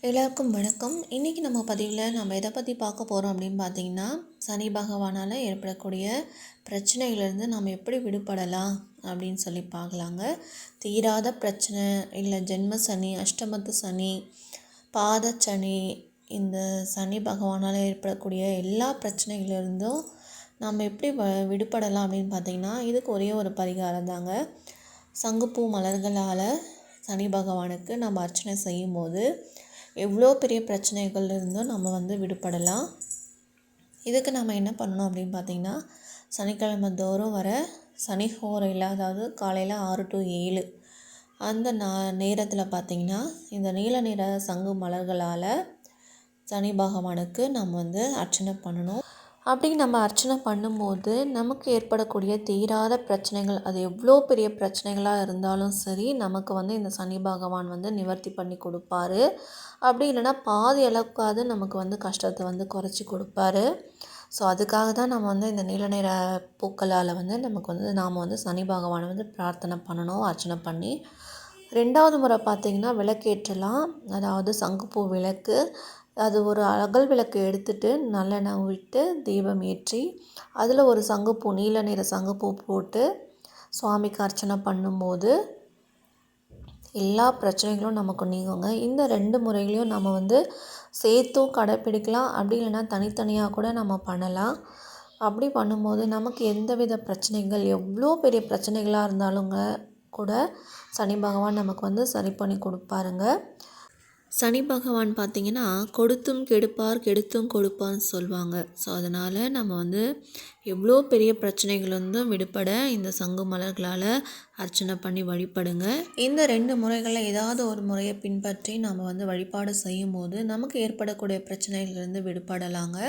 எல்லாருக்கும் வணக்கம். இன்றைக்கி நம்ம பதிவில் நம்ம எதை பற்றி பார்க்க போகிறோம் அப்படின்னு பார்த்தீங்கன்னா, சனி பகவானால் ஏற்படக்கூடிய பிரச்சனையிலேருந்து நம்ம எப்படி விடுபடலாம் அப்படின்னு சொல்லி பார்க்கலாங்க. தீராத பிரச்சனை, இல்லை ஜென்ம சனி, அஷ்டமத்து சனி, பாதச்சனி, இந்த சனி பகவானால் ஏற்படக்கூடிய எல்லா பிரச்சனைகளிலிருந்தும் நம்ம எப்படி விடுபடலாம் அப்படின்னு பார்த்தீங்கன்னா, இதுக்கு ஒரே ஒரு பரிகாரம் தாங்க. சங்குப்பூ மலர்களால் சனி பகவானுக்கு நம்ம அர்ச்சனை செய்யும்போது எவ்வளோ பெரிய பிரச்சனைகள் இருந்தும் நம்ம விடுபடலாம். இதுக்கு நம்ம என்ன பண்ணணும் அப்படின்னு பார்த்திங்கன்னா, சனிக்கிழமை தோறும் வர சனி ஹோரையில், அதாவது காலையில் 6 to 7 அந்த நேரத்தில் பார்த்திங்கன்னா, இந்த நீல நிற சங்கு மலர்களால் சனி பகவானுக்கு நம்ம அர்ச்சனை பண்ணணும். அப்படி நம்ம அர்ச்சனை பண்ணும்போது நமக்கு ஏற்படக்கூடிய தீராத பிரச்சனைகள், அது எவ்வளோ பெரிய பிரச்சனைகளாக இருந்தாலும் சரி, நமக்கு இந்த சனி பகவான் நிவர்த்தி பண்ணி கொடுப்பாரு. அப்படி இல்லைன்னா பாதி அளவுக்காவது நமக்கு கஷ்டத்தை குறைச்சி கொடுப்பாரு. ஸோ அதுக்காக தான் நம்ம இந்த நீல நிற பூக்களால் நமக்கு நாம் சனி பகவானை பிரார்த்தனை பண்ணணும், அர்ச்சனை பண்ணி. 2வது முறை பார்த்திங்கன்னா விளக்கேற்றலாம். அதாவது சங்குப்பூ விளக்கு, அது ஒரு அகல் விளக்கு எடுத்துகிட்டு நல்லெண்ணெய் விட்டு தீபம் ஏற்றி அதில் ஒரு சங்குப்பூ, நீல நிற சங்குப்பூ போட்டு சுவாமிக்கு அர்ச்சனை பண்ணும்போது எல்லா பிரச்சனைகளும் நமக்கு நீங்குங்க. இந்த 2 முறைகளையும் நம்ம சேர்த்தும் கடைப்பிடிக்கலாம். அப்படி இல்லைன்னா தனித்தனியாக கூட நம்ம பண்ணலாம். அப்படி பண்ணும்போது நமக்கு எந்தவித பிரச்சனைகள், எவ்வளோ பெரிய பிரச்சனைகளாக இருந்தாலுங்க கூட சனி பகவான் நமக்கு சரி பண்ணி கொடுப்பாருங்க. சனி பகவான் பார்த்திங்கன்னா, கொடுத்தும் கெடுப்பார், கெடுத்தும் கொடுப்பார்னு சொல்லுவாங்க. ஸோ அதனால் நம்ம எவ்வளோ பெரிய பிரச்சனைகள் விடுபட இந்த சங்கு மலர்களால் அர்ச்சனை பண்ணி வழிபடுங்க. இந்த 2 முறைகளில் ஏதாவது ஒரு முறையை பின்பற்றி நம்ம வழிபாடு செய்யும் போது நமக்கு ஏற்படக்கூடிய பிரச்சனைகளிலிருந்து விடுபடலாங்க.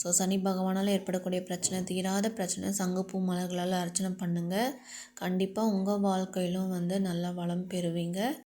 ஸோ சனி பகவானால் ஏற்படக்கூடிய பிரச்சனை, தீராத பிரச்சனை, சங்குப்பூ மலர்களால் அர்ச்சனை பண்ணுங்கள். கண்டிப்பாக உங்கள் வாழ்க்கையிலும் நல்ல வளம் பெறுவீங்க.